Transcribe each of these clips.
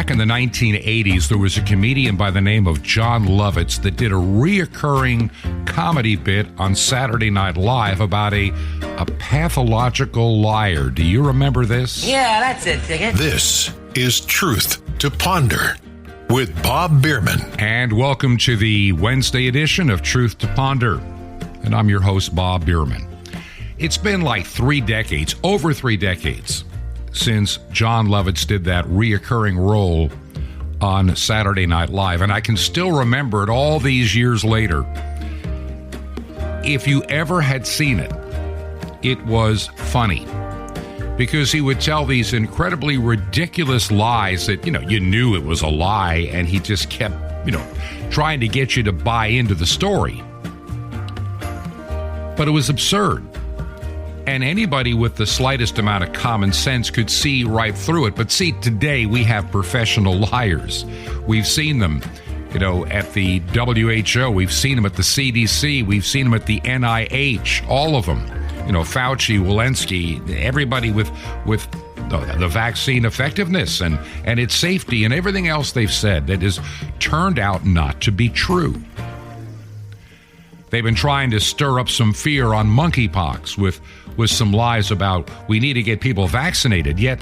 Back in the 1980s, there was a comedian by the name of Jon Lovitz that did a reoccurring comedy bit on Saturday Night Live about a pathological liar. Do you remember this? Yeah, that's it, Ticket. This is Truth to Ponder with Bob Bierman. And welcome to the Wednesday edition of Truth to Ponder. And I'm your host, Bob Bierman. It's been like over 3 decades, since Jon Lovitz did that reoccurring role on Saturday Night Live. And I can still remember it all these years later. If you ever had seen it, it was funny. Because he would tell these incredibly ridiculous lies that, you knew it was a lie, and he just kept, trying to get you to buy into the story. But it was absurd. And anybody with the slightest amount of common sense could see right through it. But see, today we have professional liars. We've seen them, at the WHO. We've seen them at the CDC. We've seen them at the NIH. All of them. Fauci, Walensky, everybody with the vaccine effectiveness and its safety and everything else they've said that has turned out not to be true. They've been trying to stir up some fear on monkeypox with some lies about we need to get people vaccinated. Yet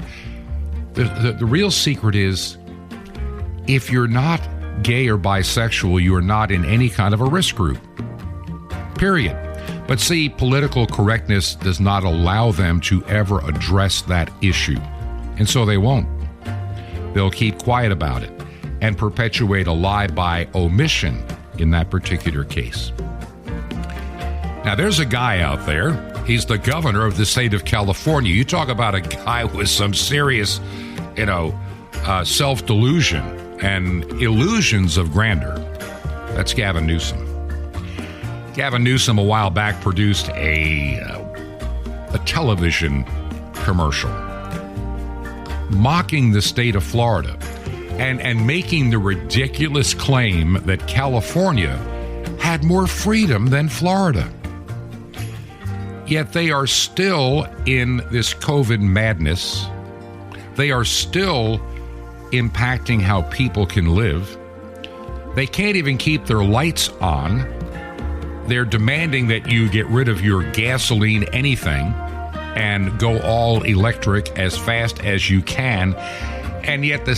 the real secret is if you're not gay or bisexual, you are not in any kind of a risk group. Period. But see, political correctness does not allow them to ever address that issue. And so they won't. They'll keep quiet about it and perpetuate a lie by omission in that particular case. Now, there's a guy out there. He's the governor of the state of California. You talk about a guy with some serious, self-delusion and illusions of grandeur. That's Gavin Newsom. Gavin Newsom a while back produced a television commercial mocking the state of Florida and making the ridiculous claim that California had more freedom than Florida. Yet they are still in this COVID madness. They are still impacting how people can live. They can't even keep their lights on. They're demanding that you get rid of your gasoline anything and go all electric as fast as you can. And yet the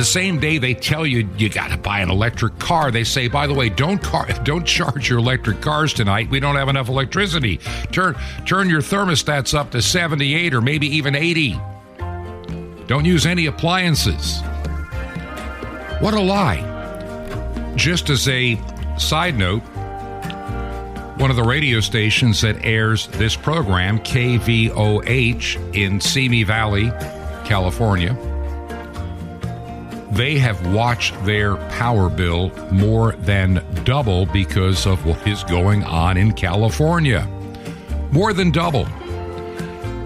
same day they tell you got to buy an electric car, they say, by the way, don't charge your electric cars tonight. We don't have enough electricity. Turn your thermostats up to 78 or maybe even 80. Don't use any appliances. What a lie. Just as a side note, one of the radio stations that airs this program, KVOH in Simi Valley, California, they have watched their power bill more than double because of what is going on in California. More than double.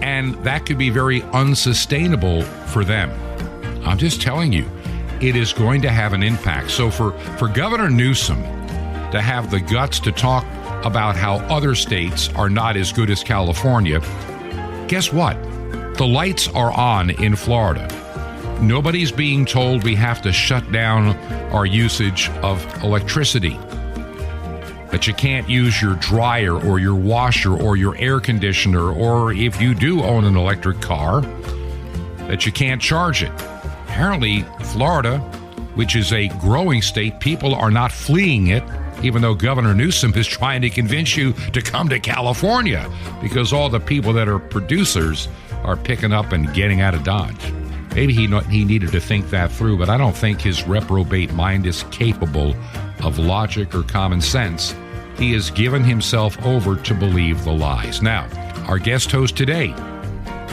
And that could be very unsustainable for them. I'm just telling you, it is going to have an impact. So for Governor Newsom to have the guts to talk about how other states are not as good as California, guess what? The lights are on in Florida. Nobody's being told we have to shut down our usage of electricity. That you can't use your dryer or your washer or your air conditioner, or if you do own an electric car, that you can't charge it. Apparently, Florida, which is a growing state, people are not fleeing it, even though Governor Newsom is trying to convince you to come to California because all the people that are producers are picking up and getting out of Dodge. Maybe he needed to think that through, but I don't think his reprobate mind is capable of logic or common sense. He has given himself over to believe the lies. Now, our guest host today,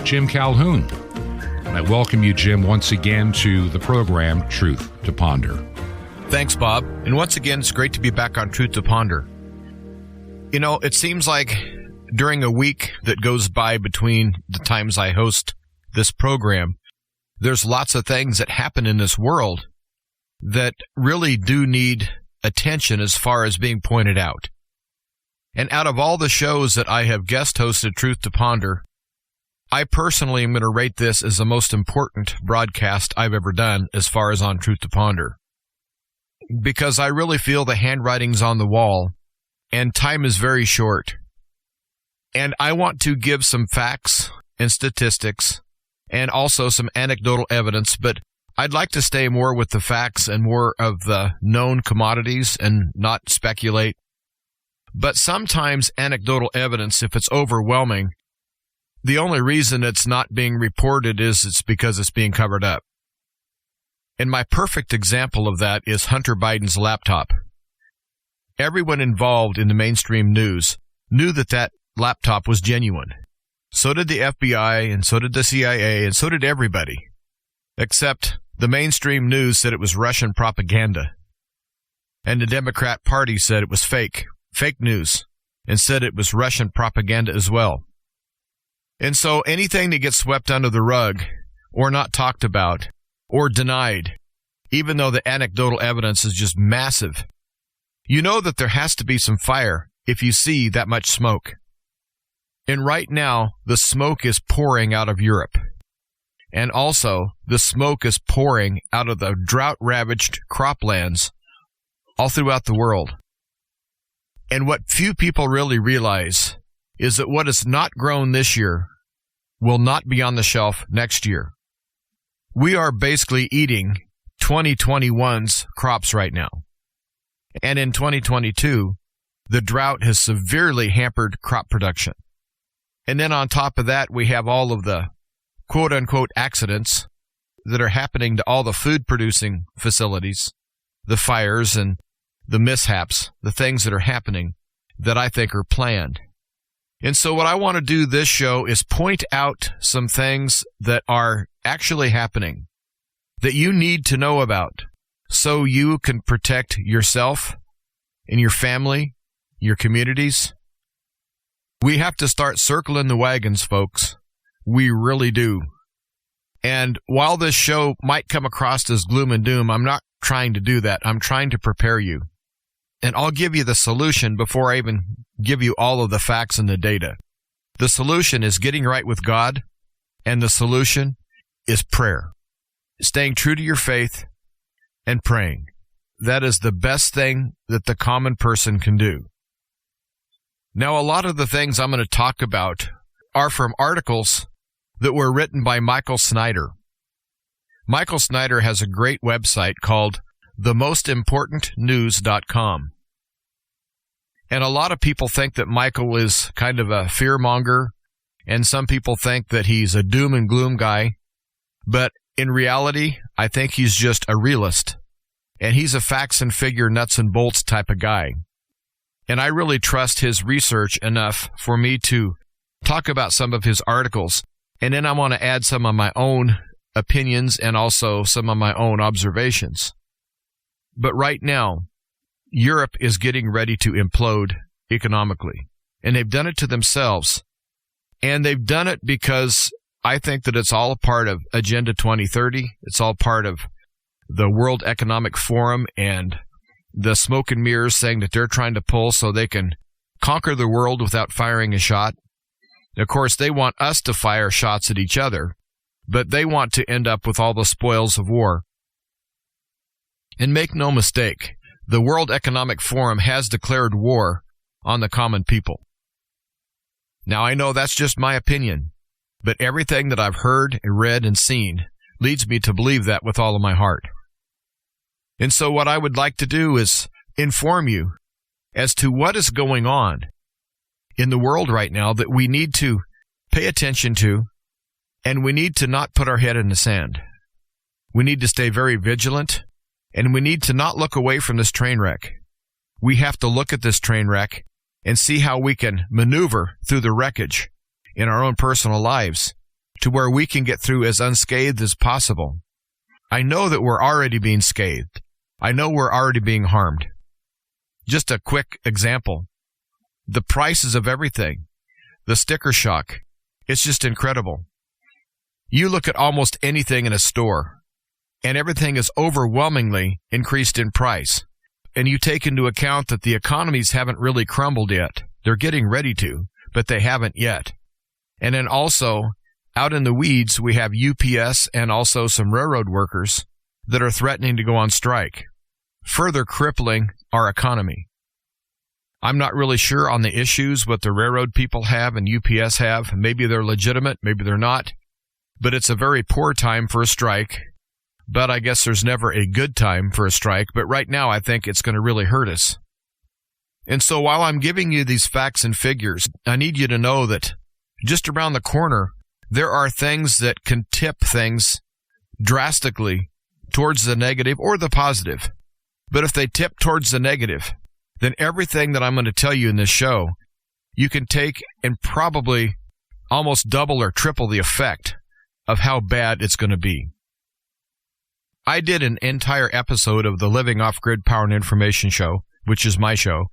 Jim Calhoun. And I welcome you, Jim, once again to the program, Truth to Ponder. Thanks, Bob. And once again, it's great to be back on Truth to Ponder. It seems like during a week that goes by between the times I host this program, there's lots of things that happen in this world that really do need attention as far as being pointed out. And out of all the shows that I have guest hosted Truth to Ponder, I personally am going to rate this as the most important broadcast I've ever done as far as on Truth to Ponder, because I really feel the handwriting's on the wall and time is very short. And I want to give some facts and statistics and also some anecdotal evidence, but I'd like to stay more with the facts and more of the known commodities and not speculate. But sometimes anecdotal evidence, if it's overwhelming, the only reason it's not being reported is it's because it's being covered up. And my perfect example of that is Hunter Biden's laptop. Everyone involved in the mainstream news knew that that laptop was genuine. So did the FBI, and so did the CIA, and so did everybody. Except the mainstream news said it was Russian propaganda. And the Democrat Party said it was fake news, and said it was Russian propaganda as well. And so anything that gets swept under the rug, or not talked about, or denied, even though the anecdotal evidence is just massive, you know that there has to be some fire if you see that much smoke. And right now, the smoke is pouring out of Europe. And also, the smoke is pouring out of the drought-ravaged croplands all throughout the world. And what few people really realize is that what is not grown this year will not be on the shelf next year. We are basically eating 2021's crops right now. And in 2022, the drought has severely hampered crop production. And then on top of that, we have all of the quote-unquote accidents that are happening to all the food-producing facilities, the fires and the mishaps, the things that are happening that I think are planned. And so what I want to do this show is point out some things that are actually happening that you need to know about so you can protect yourself and your family, your communities. We have to start circling the wagons, folks. We really do. And while this show might come across as gloom and doom, I'm not trying to do that. I'm trying to prepare you. And I'll give you the solution before I even give you all of the facts and the data. The solution is getting right with God, and the solution is prayer. Staying true to your faith and praying. That is the best thing that the common person can do. Now, a lot of the things I'm going to talk about are from articles that were written by Michael Snyder. Michael Snyder has a great website called themostimportantnews.com. And a lot of people think that Michael is kind of a fearmonger, and some people think that he's a doom and gloom guy. But in reality, I think he's just a realist. And he's a facts and figure nuts and bolts type of guy. And I really trust his research enough for me to talk about some of his articles. And then I want to add some of my own opinions and also some of my own observations. But right now, Europe is getting ready to implode economically. And they've done it to themselves. And they've done it because I think that it's all a part of Agenda 2030. It's all part of the World Economic Forum and the smoke and mirrors saying that they're trying to pull so they can conquer the world without firing a shot. Of course, they want us to fire shots at each other, but they want to end up with all the spoils of war. And make no mistake, the World Economic Forum has declared war on the common people. Now, I know that's just my opinion, but everything that I've heard and read and seen leads me to believe that with all of my heart. And so what I would like to do is inform you as to what is going on in the world right now that we need to pay attention to, and we need to not put our head in the sand. We need to stay very vigilant, and we need to not look away from this train wreck. We have to look at this train wreck and see how we can maneuver through the wreckage in our own personal lives to where we can get through as unscathed as possible. I know that we're already being scathed. I know we're already being harmed. Just a quick example. The prices of everything. The sticker shock. It's just incredible. You look at almost anything in a store, and everything is overwhelmingly increased in price. And you take into account that the economies haven't really crumbled yet. They're getting ready to, but they haven't yet. And then also, Out in the weeds, we have UPS and also some railroad workers that are threatening to go on strike, further crippling our economy. I'm not really sure on the issues what the railroad people have and UPS have. Maybe they're legitimate, maybe they're not. But it's a very poor time for a strike. But I guess there's never a good time for a strike. But right now, I think it's going to really hurt us. And so while I'm giving you these facts and figures, I need you to know that just around the corner, there are things that can tip things drastically towards the negative or the positive. But if they tip towards the negative, then everything that I'm going to tell you in this show, you can take and probably almost double or triple the effect of how bad it's going to be. I did an entire episode of the Living Off-Grid Power and Information Show, which is my show,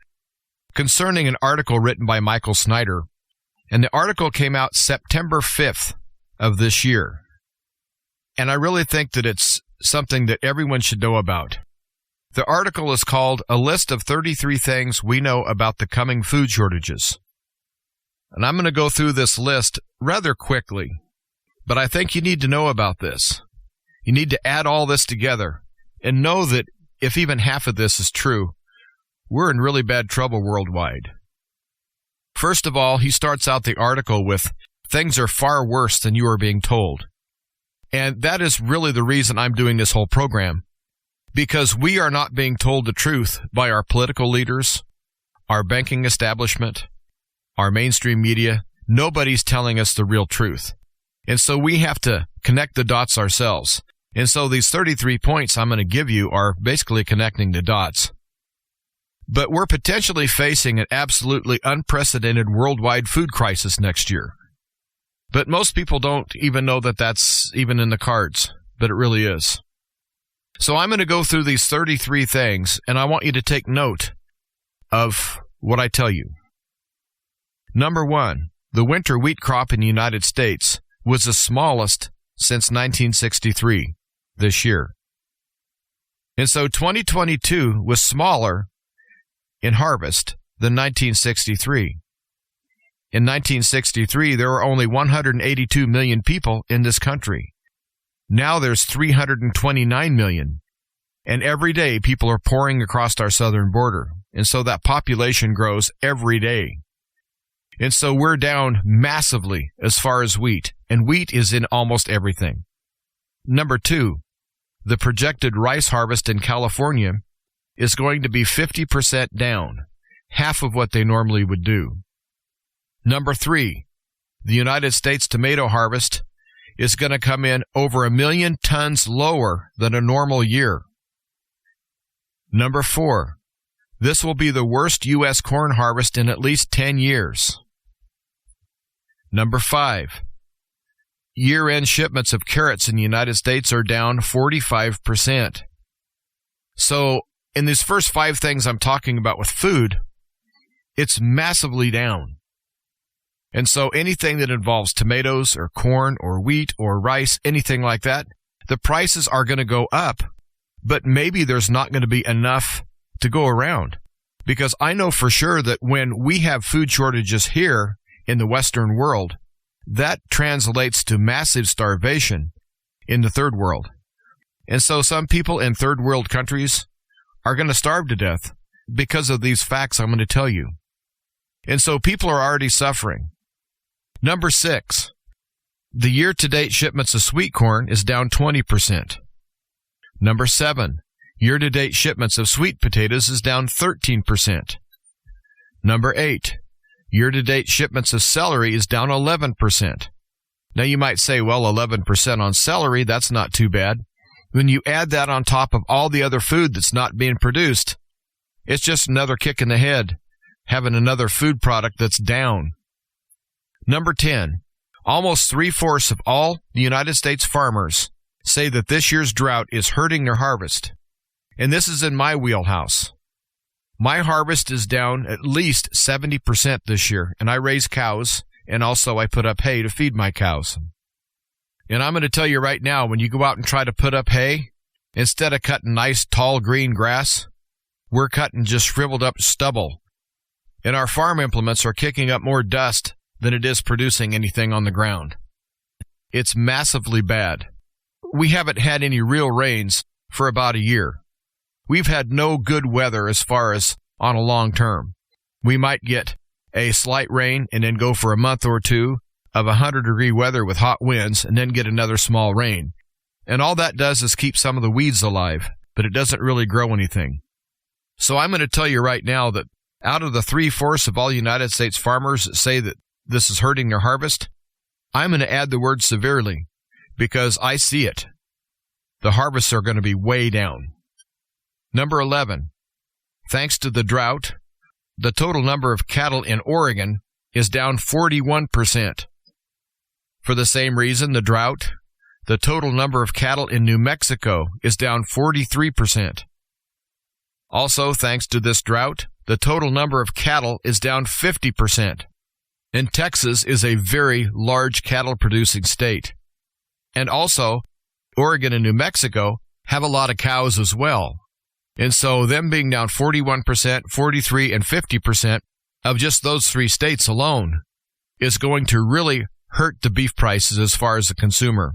concerning an article written by Michael Snyder. And the article came out September 5th of this year. And I really think that it's something that everyone should know about. The article is called A List of 33 Things We Know About the Coming Food Shortages. And I'm going to go through this list rather quickly, but I think you need to know about this. You need to add all this together and know that if even half of this is true, we're in really bad trouble worldwide. First of all, he starts out the article with, things are far worse than you are being told. And that is really the reason I'm doing this whole program. Because we are not being told the truth by our political leaders, our banking establishment, our mainstream media. Nobody's telling us the real truth. And so we have to connect the dots ourselves. And so these 33 points I'm going to give you are basically connecting the dots. But we're potentially facing an absolutely unprecedented worldwide food crisis next year. But most people don't even know that that's even in the cards, but it really is. So I'm going to go through these 33 things, and I want you to take note of what I tell you. Number 1, the winter wheat crop in the United States was the smallest since 1963, this year. And so 2022 was smaller in harvest than 1963. In 1963, there were only 182 million people in this country. Now there's 329 million. And every day people are pouring across our southern border. And so that population grows every day. And so we're down massively as far as wheat. And wheat is in almost everything. Number 2, the projected rice harvest in California is going to be 50% down, half of what they normally would do. Number 3, the United States tomato harvest is going to come in over 1 million tons lower than a normal year. Number 4, this will be the worst U.S. corn harvest in at least 10 years. Number 5, year-end shipments of carrots in the United States are down 45%. So in these first 5 things I'm talking about with food, it's massively down. And so anything that involves tomatoes or corn or wheat or rice, anything like that, the prices are going to go up, but maybe there's not going to be enough to go around. Because I know for sure that when we have food shortages here in the Western world, that translates to massive starvation in the third world. And so some people in third world countries are going to starve to death because of these facts I'm going to tell you. And so people are already suffering. Number 6, the year-to-date shipments of sweet corn is down 20%. Number 7, year-to-date shipments of sweet potatoes is down 13%. Number 8, year-to-date shipments of celery is down 11%. Now you might say, well, 11% on celery, that's not too bad. When you add that on top of all the other food that's not being produced, it's just another kick in the head, having another food product that's down. Number 10, almost 3/4 of all the United States farmers say that this year's drought is hurting their harvest. And this is in my wheelhouse. My harvest is down at least 70% this year, and I raise cows, and also I put up hay to feed my cows. And I'm going to tell you right now, when you go out and try to put up hay, instead of cutting nice, tall, green grass, we're cutting just shriveled up stubble. And our farm implements are kicking up more dust than it is producing anything on the ground. it's massively bad. We haven't had any real rains for about a year. We've had no good weather as far as on a long term. We might get a slight rain and then go for a month or two of 100-degree weather with hot winds and then get another small rain. And all that does is keep some of the weeds alive, but it doesn't really grow anything. So I'm going to tell you right now that out of the 3/4 of all United States farmers that say that this is hurting their harvest, I'm going to add the word severely because I see it. The harvests are going to be way down. Number 11, thanks to the drought, the total number of cattle in Oregon is down 41%. For the same reason, the drought, the total number of cattle in New Mexico is down 43%. Also, thanks to this drought, the total number of cattle is down 50%. And Texas is a very large cattle-producing state. And also, Oregon and New Mexico have a lot of cows as well. And so them being down 41%, 43%, and 50% of just those three states alone is going to really hurt the beef prices as far as the consumer.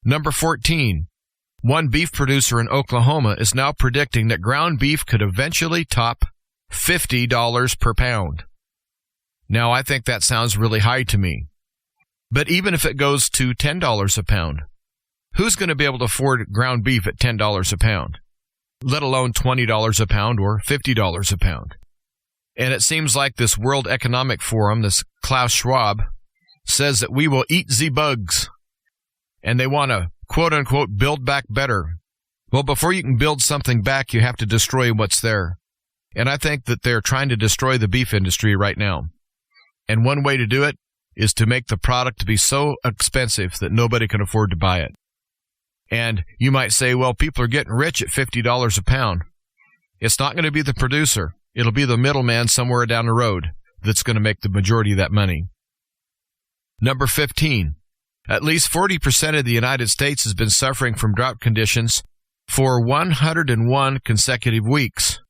Number 14, one beef producer in Oklahoma is now predicting that ground beef could eventually top $50 per pound. Now, I think that sounds really high to me. But even if it goes to $10 a pound, who's going to be able to afford ground beef at $10 a pound, let alone $20 a pound or $50 a pound? And it seems like this World Economic Forum, this Klaus Schwab, says that we will eat the bugs. And they want to, quote-unquote, build back better. Well, before you can build something back, you have to destroy what's there. And I think that they're trying to destroy the beef industry right now. And one way to do it is to make the product to be so expensive that nobody can afford to buy it. And you might say, well, people are getting rich at $50 a pound. It's not going to be the producer. It'll be the middleman somewhere down the road that's going to make the majority of that money. Number 15. At least 40% of the United States has been suffering from drought conditions for 101 consecutive weeks.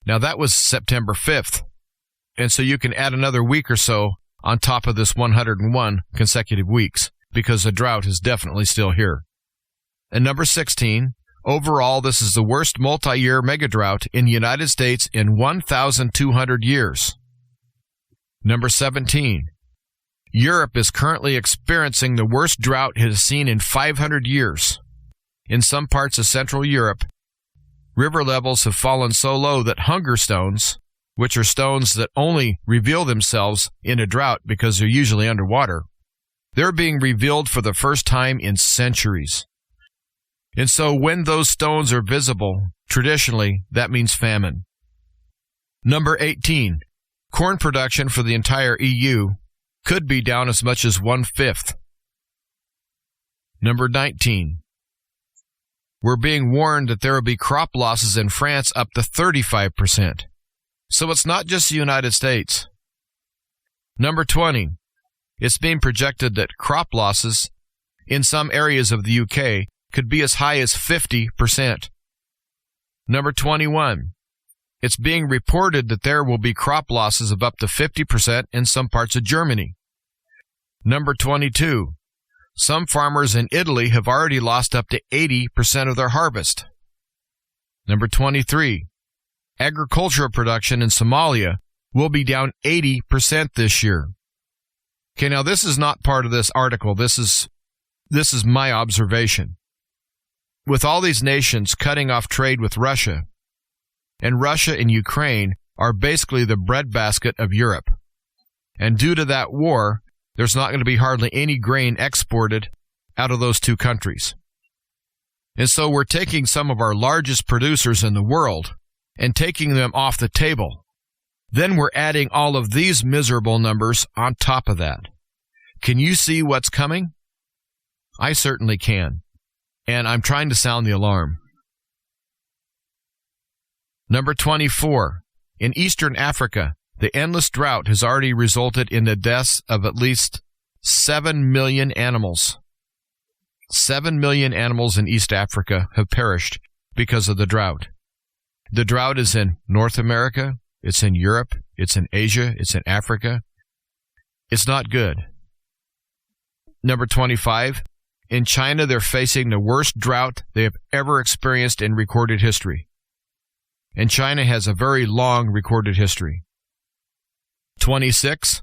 Now, that was September 5th. And so you can add another week or so on top of this 101 consecutive weeks because the drought is definitely still here. And number 16, overall, this is the worst multi-year mega drought in the United States in 1,200 years. Number 17, Europe is currently experiencing the worst drought it has seen in 500 years. In some parts of Central Europe, river levels have fallen so low that hunger stones, which are stones that only reveal themselves in a drought because they're usually underwater, they're being revealed for the first time in centuries. And so when those stones are visible, traditionally, that means famine. Number 18, corn production for the entire EU could be down as much as 1/5. Number 19, we're being warned that there will be crop losses in France up to 35%. So it's not just the United States. Number 20, it's being projected that crop losses in some areas of the UK could be as high as 50%. Number 21, it's being reported that there will be crop losses of up to 50% in some parts of Germany. Number 22, some farmers in Italy have already lost up to 80% of their harvest. Number 23, agricultural production in Somalia will be down 80% this year. Okay, now this is not part of this article. This is my observation. With all these nations cutting off trade with Russia, and Russia and Ukraine are basically the breadbasket of Europe. And due to that war, there's not going to be hardly any grain exported out of those two countries. And so we're taking some of our largest producers in the world and taking them off the table. Then we're adding all of these miserable numbers on top of that. Can you see what's coming? I certainly can. And I'm trying to sound the alarm. Number 24. In Eastern Africa, the endless drought has already resulted in the deaths of at least 7 million animals. 7 million animals in East Africa have perished because of the drought. The drought is in North America, it's in Europe, it's in Asia, it's in Africa. It's not good. Number 25, in China, they're facing the worst drought they have ever experienced in recorded history. And China has a very long recorded history. 26,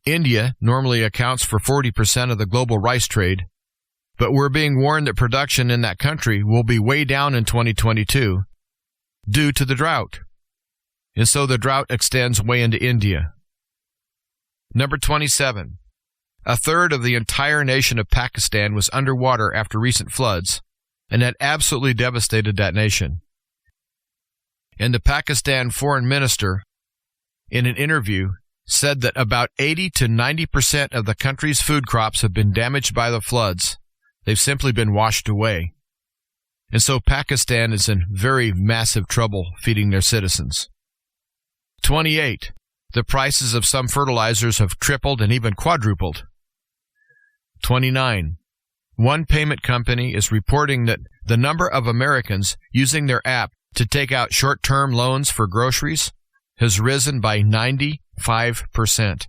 India normally accounts for 40% of the global rice trade, but we're being warned that production in that country will be way down in 2022 due to the drought. And so the drought extends way into India. Number 27, a third of the entire nation of Pakistan was underwater after recent floods, and that absolutely devastated that nation. And the Pakistan foreign minister, in an interview, said that about 80 to 90% of the country's food crops have been damaged by the floods. They've simply been washed away. And so Pakistan is in very massive trouble feeding their citizens. 28. The prices of some fertilizers have tripled and even quadrupled. 29. One payment company is reporting that the number of Americans using their app to take out short-term loans for groceries has risen by 95%,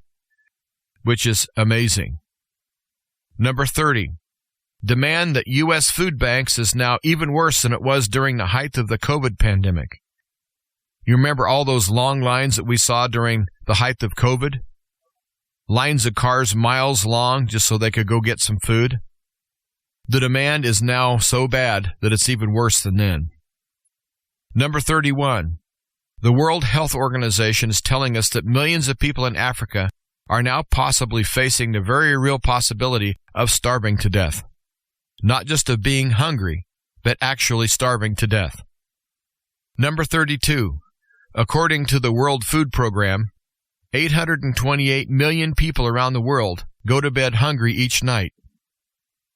which is amazing. Number 30. Demand that U.S. food banks is now even worse than it was during the height of the COVID pandemic. You remember all those long lines that we saw during the height of COVID? Lines of cars miles long just so they could go get some food. The demand is now so bad that it's even worse than then. Number 31. The World Health Organization is telling us that millions of people in Africa are now possibly facing the very real possibility of starving to death. Not just of being hungry, but actually starving to death. Number 32. According to the World Food Program, 828 million people around the world go to bed hungry each night.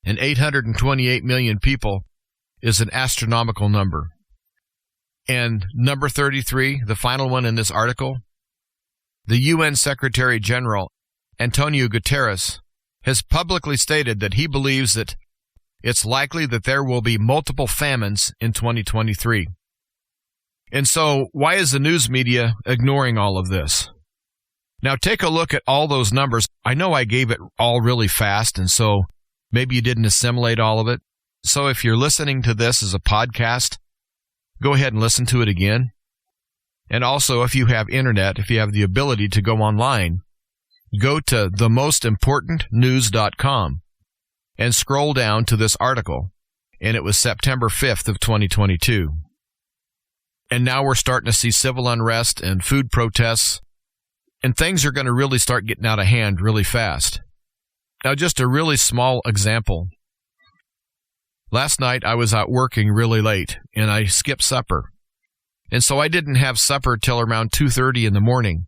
And 828 million people is an astronomical number. And number 33, the final one in this article, the UN Secretary General, Antonio Guterres, has publicly stated that he believes that it's likely that there will be multiple famines in 2023. And so, why is the news media ignoring all of this? Now, take a look at all those numbers. I know I gave it all really fast, and so maybe you didn't assimilate all of it. So if you're listening to this as a podcast, go ahead and listen to it again. And also, if you have internet, if you have the ability to go online, go to themostimportantnews.com and scroll down to this article. And it was September 5th of 2022. And now we're starting to see civil unrest and food protests, and things are going to really start getting out of hand really fast. Now, just a really small example. Last night, I was out working really late, and I skipped supper. And so I didn't have supper till around 2:30 in the morning.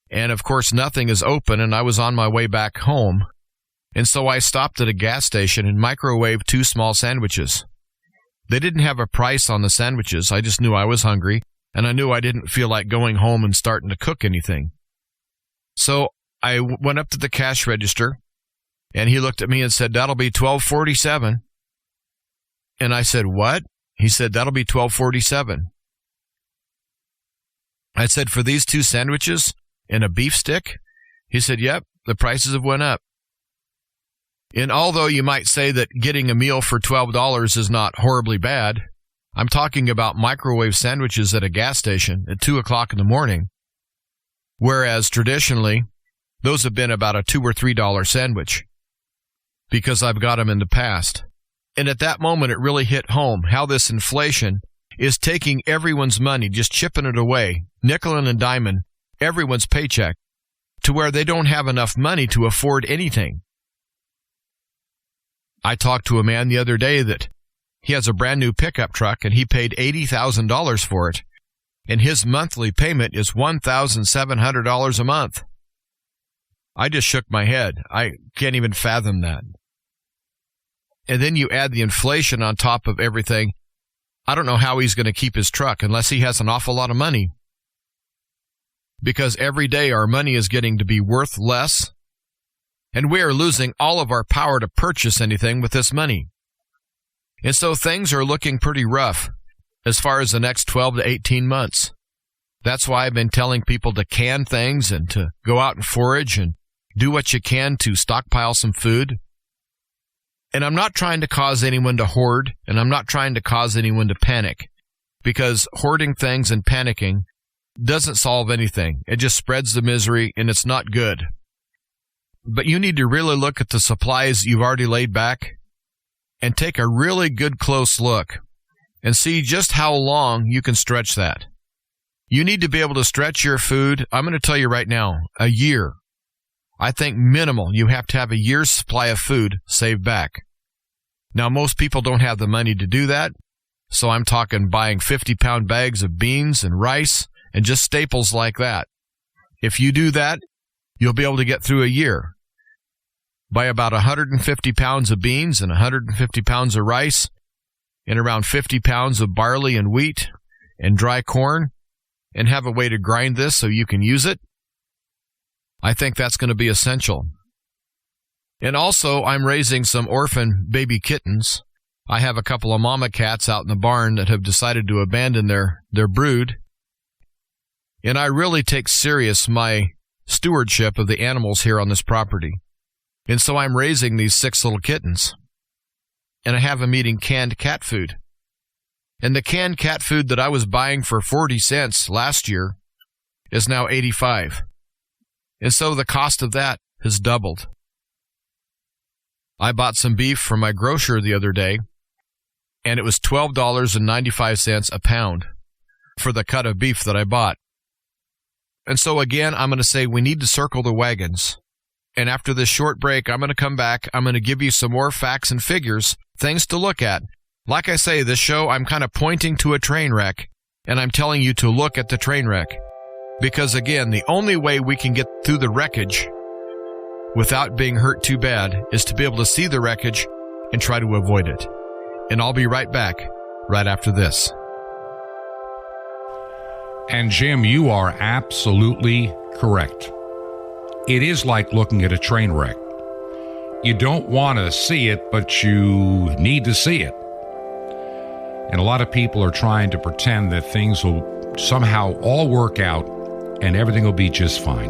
And, of course, nothing is open, and I was on my way back home. And so I stopped at a gas station and microwaved 2 small sandwiches. They didn't have a price on the sandwiches. I just knew I was hungry, and I knew I didn't feel like going home and starting to cook anything. So I went up to the cash register, and he looked at me and said, "That'll be $12.47. And I said, "What?" He said, "That'll be $12.47. I said, "For these 2 sandwiches and a beef stick?" He said, "Yep, the prices have went up." And although you might say that getting a meal for $12 is not horribly bad, I'm talking about microwave sandwiches at a gas station at 2 o'clock in the morning, whereas traditionally, those have been about a $2 or $3 sandwich, because I've got them in the past. And at that moment, it really hit home how this inflation is taking everyone's money, just chipping it away, nickel and diming everyone's paycheck, to where they don't have enough money to afford anything. I talked to a man the other day that he has a brand new pickup truck and he paid $80,000 for it. And his monthly payment is $1,700 a month. I just shook my head. I can't even fathom that. And then you add the inflation on top of everything. I don't know how he's going to keep his truck unless he has an awful lot of money. Because every day our money is getting to be worth less. And we are losing all of our power to purchase anything with this money. And so things are looking pretty rough as far as the next 12 to 18 months. That's why I've been telling people to can things and to go out and forage and do what you can to stockpile some food. And I'm not trying to cause anyone to hoard, and I'm not trying to cause anyone to panic, because hoarding things and panicking doesn't solve anything. It just spreads the misery, and it's not good. But you need to really look at the supplies you've already laid back and take a really good close look and see just how long you can stretch that. You need to be able to stretch your food. I'm going to tell you right now, a year. I think minimal, you have to have a year's supply of food saved back. Now, most people don't have the money to do that, so I'm talking buying 50-pound bags of beans and rice and just staples like that. If you do that, you'll be able to get through a year. Buy about 150 pounds of beans and 150 pounds of rice and around 50 pounds of barley and wheat and dry corn, and have a way to grind this so you can use it. I think that's going to be essential. And also, I'm raising some orphan baby kittens. I have a couple of mama cats out in the barn that have decided to abandon their brood. And I really take serious my stewardship of the animals here on this property. And so I'm raising these 6 little kittens. And I have them eating canned cat food. And the canned cat food that I was buying for 40 cents last year is now 85. And so the cost of that has doubled. I bought some beef from my grocer the other day, and it was $12.95 a pound for the cut of beef that I bought. And so again, I'm going to say we need to circle the wagons. And after this short break, I'm going to come back. I'm going to give you some more facts and figures, things to look at. Like I say, this show, I'm kind of pointing to a train wreck, and I'm telling you to look at the train wreck. Because again, the only way we can get through the wreckage without being hurt too bad is to be able to see the wreckage and try to avoid it. And I'll be right back right after this. And Jim, you are absolutely correct. It is like looking at a train wreck. You don't want to see it, but you need to see it. And a lot of people are trying to pretend that things will somehow all work out and everything will be just fine.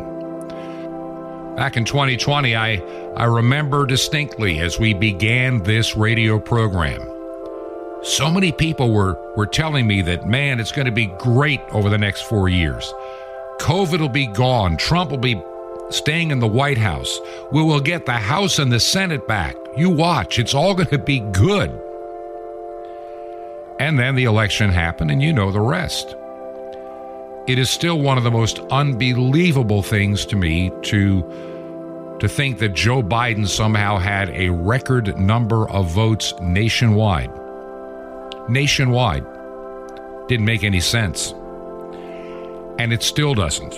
Back in 2020, I remember distinctly as we began this radio program, so many people were telling me that, man, it's going to be great over the next 4 years. COVID will be gone. Trump will be staying in the White House. We will get the House and the Senate back. You watch. It's all going to be good. And then the election happened, and you know the rest. It is still one of the most unbelievable things to me to think that Joe Biden somehow had a record number of votes nationwide. Nationwide. Didn't make any sense. And it still doesn't.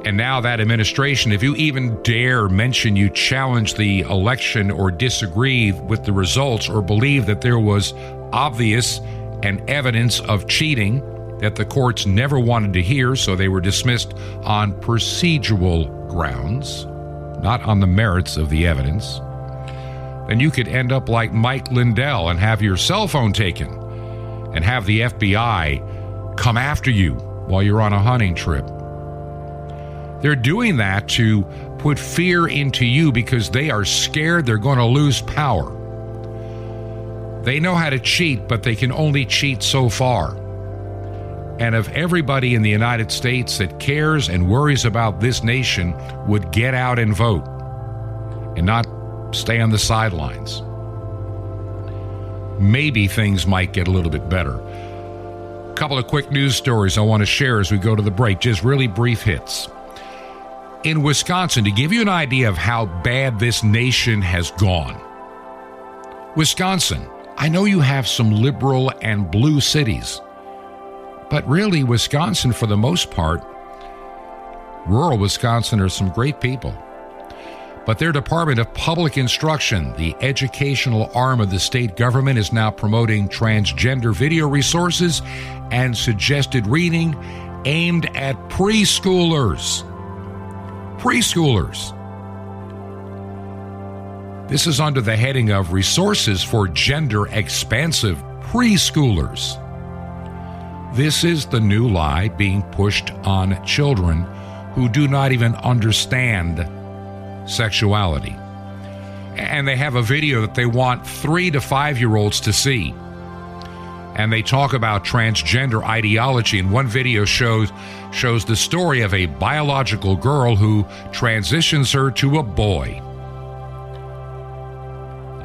And now that administration, if you even dare mention you challenge the election or disagree with the results or believe that there was obvious and evidence of cheating that the courts never wanted to hear, so they were dismissed on procedural grounds, not on the merits of the evidence, then you could end up like Mike Lindell and have your cell phone taken and have the FBI come after you while you're on a hunting trip. They're doing that to put fear into you because they are scared they're going to lose power. They know how to cheat, but they can only cheat so far. And if everybody in the United States that cares and worries about this nation would get out and vote and not stay on the sidelines, maybe things might get a little bit better. A couple of quick news stories I want to share as we go to the break, just really brief hits. In Wisconsin, to give you an idea of how bad this nation has gone, Wisconsin, I know you have some liberal and blue cities, but really Wisconsin, for the most part, rural Wisconsin are some great people. But their Department of Public Instruction, the educational arm of the state government, is now promoting transgender video resources and suggested reading aimed at preschoolers. Preschoolers. This is under the heading of Resources for Gender Expansive Preschoolers. This is the new lie being pushed on children who do not even understand sexuality. And they have a video that they want 3 to 5-year-olds to see. And they talk about transgender ideology. And one video shows the story of a biological girl who transitions her to a boy.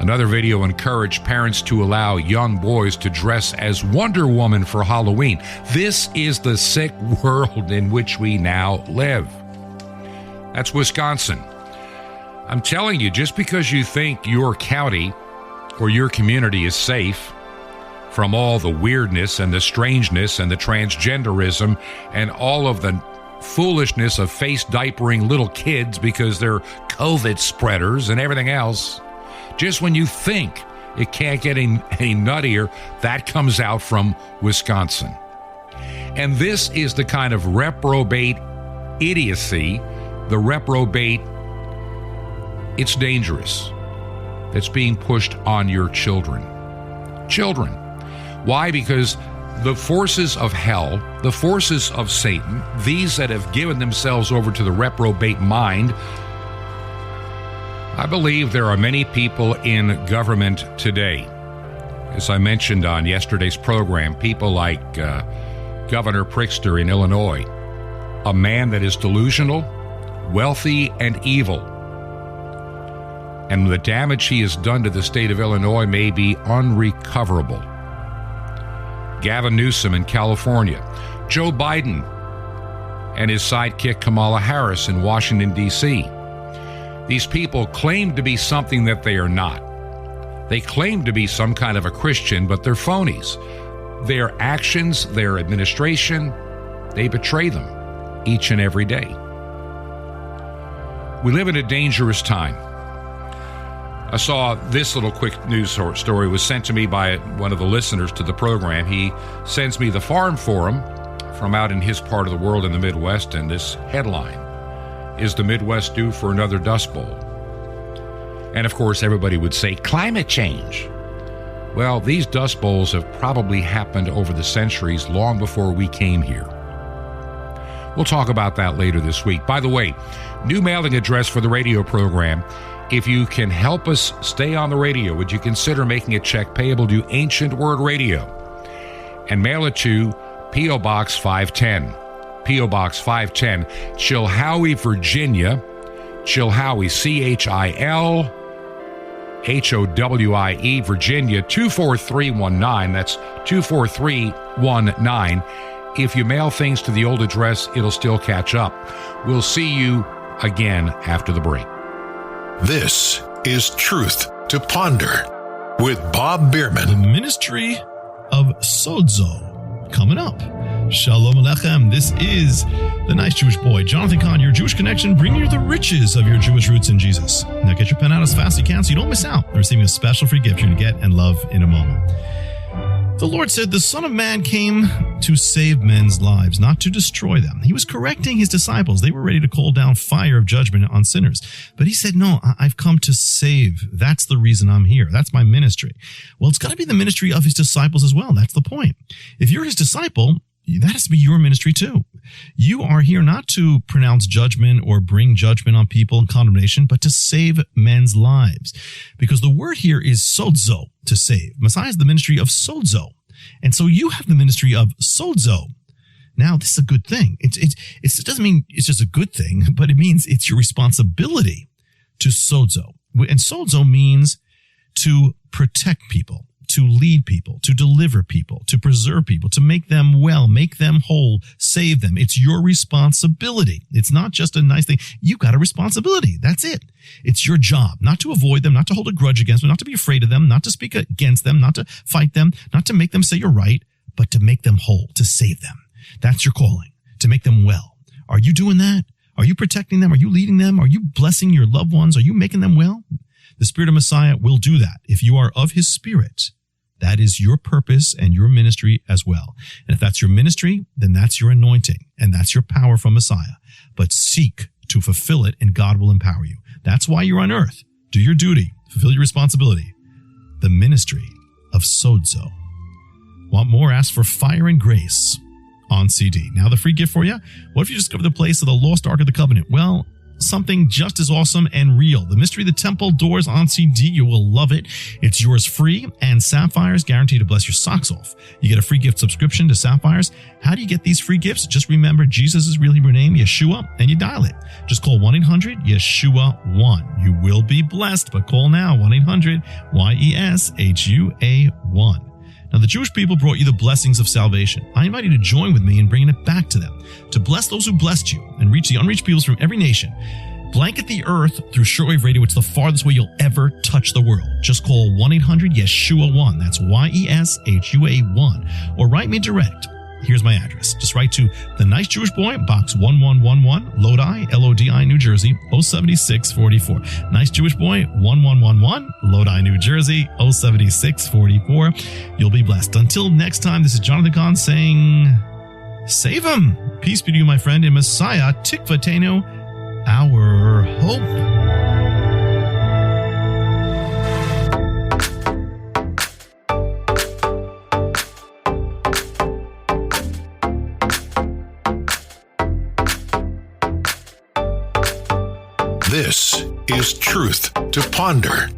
Another video encouraged parents to allow young boys to dress as Wonder Woman for Halloween. This is the sick world in which we now live. That's Wisconsin. I'm telling you, just because you think your county or your community is safe from all the weirdness and the strangeness and the transgenderism and all of the foolishness of face diapering little kids because they're COVID spreaders and everything else, just when you think it can't get any nuttier, that comes out from Wisconsin. And this is the kind of reprobate idiocy, the reprobate, it's dangerous, that's being pushed on your children. Children. Why? Because the forces of hell, the forces of Satan, these that have given themselves over to the reprobate mind, I believe there are many people in government today, as I mentioned on yesterday's program, people like Governor Pritzker in Illinois, a man that is delusional, wealthy, and evil. And the damage he has done to the state of Illinois may be unrecoverable. Gavin Newsom in California, Joe Biden and his sidekick Kamala Harris in Washington, D.C. These people claim to be something that they are not. They claim to be some kind of a Christian, but they're phonies. Their actions, their administration, they betray them each and every day. We live in a dangerous time. I saw this little quick news story was sent to me by one of the listeners to the program. He sends me the Farm Forum from out in his part of the world in the Midwest, and this headline: is the Midwest due for another Dust Bowl? And of course, everybody would say climate change. Well, these Dust Bowls have probably happened over the centuries, long before we came here. We'll talk about that later this week. By the way, new mailing address for the radio program. If you can help us stay on the radio, would you consider making a check payable to Ancient Word Radio and mail it to P.O. Box 510. P.O. Box 510, Chilhowie, Virginia. Chilhowie, Chilhowie, Virginia, 24319. That's 24319. If you mail things to the old address, it'll still catch up. We'll see you again after the break. This is Truth to Ponder with Bob Bierman. The ministry of Sozo coming up. Shalom Aleichem. This is the nice Jewish boy, Jonathan Cahn, your Jewish connection, bringing you the riches of your Jewish roots in Jesus. Now get your pen out as fast as you can so you don't miss out on receiving a special free gift you're going to get and love in a moment. The Lord said, the Son of Man came to save men's lives, not to destroy them. He was correcting his disciples. They were ready to call down fire of judgment on sinners. But he said, no, I've come to save. That's the reason I'm here. That's my ministry. Well, it's got to be the ministry of his disciples as well. That's the point. If you're his disciple, that has to be your ministry too. You are here not to pronounce judgment or bring judgment on people and condemnation, but to save men's lives. Because the word here is sozo, to save. Messiah is the ministry of sozo. And so you have the ministry of sozo. Now, this is a good thing. It doesn't mean it's just a good thing, but it means it's your responsibility to sozo. And sozo means to protect people, to lead people, to deliver people, to preserve people, to make them well, make them whole, save them. It's your responsibility. It's not just a nice thing. You've got a responsibility. That's it. It's your job not to avoid them, not to hold a grudge against them, not to be afraid of them, not to speak against them, not to fight them, not to make them say you're right, but to make them whole, to save them. That's your calling, to make them well. Are you doing that? Are you protecting them? Are you leading them? Are you blessing your loved ones? Are you making them well? The Spirit of Messiah will do that. If you are of his Spirit, that is your purpose and your ministry as well. And if that's your ministry, then that's your anointing and that's your power from Messiah. But seek to fulfill it and God will empower you. That's why you're on earth. Do your duty. Fulfill your responsibility. The ministry of Sozo. Want more? Ask for Fire and Grace on CD. Now the free gift for you. What if you discover the place of the lost Ark of the Covenant? Well, something just as awesome and real. The Mystery of the Temple Doors on CD. You will love it. It's yours free, and Sapphires guaranteed to bless your socks off. You get a free gift subscription to Sapphires. How do you get these free gifts? Just remember Jesus' real Hebrew name, Yeshua, and you dial it. Just call 1-800-YESHUA-1. You will be blessed, but call now, 1-800-YESHUA-1. Now, the Jewish people brought you the blessings of salvation. I invite you to join with me in bringing it back to them, to bless those who blessed you and reach the unreached peoples from every nation. Blanket the earth through shortwave radio. It's the farthest way you'll ever touch the world. Just call 1-800-YESHUA-1. That's YESHUA-1. Or write me direct. Here's my address. Just write to The Nice Jewish Boy, Box 1111, Lodi, Lodi, New Jersey, 07644. Nice Jewish Boy, 1111, Lodi, New Jersey, 07644. You'll be blessed. Until next time, this is Jonathan Kahn saying, save him. Peace be to you, my friend, in Messiah, Tikvatenu, our hope. This is Truth to Ponder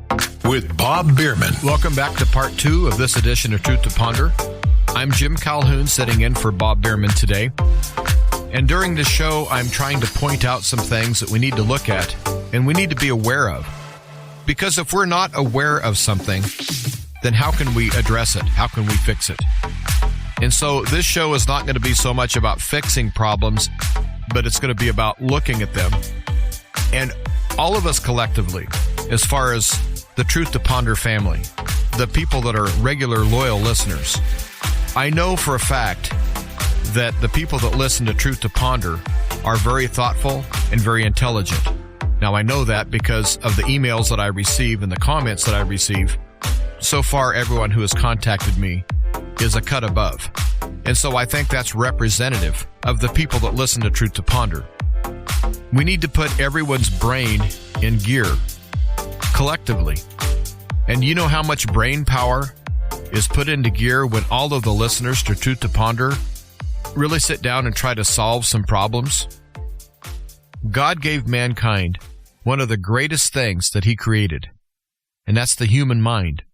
with Bob Bierman. Welcome back to part 2 of this edition of Truth to Ponder. I'm Jim Calhoun sitting in for Bob Bierman today. And during this show, I'm trying to point out some things that we need to look at and we need to be aware of. Because if we're not aware of something, then how can we address it? How can we fix it? And so this show is not going to be so much about fixing problems, but it's going to be about looking at them. And all of us collectively, as far as the Truth to Ponder family, the people that are regular, loyal listeners, I know for a fact that the people that listen to Truth to Ponder are very thoughtful and very intelligent. Now, I know that because of the emails that I receive and the comments that I receive. So far, everyone who has contacted me is a cut above. And so I think that's representative of the people that listen to Truth to Ponder. We need to put everyone's brain in gear, collectively. And you know how much brain power is put into gear when all of the listeners to Truth to Ponder really sit down and try to solve some problems? God gave mankind one of the greatest things that He created, and that's the human mind.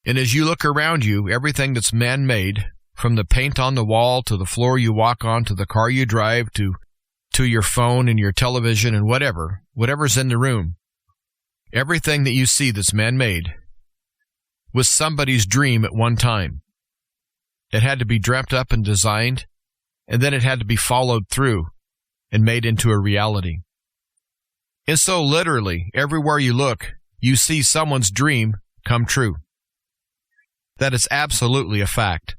And as you look around you, everything that's man-made, from the paint on the wall to the floor you walk on to the car you drive to your phone and your television and whatever's in the room, everything that you see that's man-made was somebody's dream at one time. It had to be dreamt up and designed, and then it had to be followed through and made into a reality. And so literally, everywhere you look, you see someone's dream come true. That is absolutely a fact.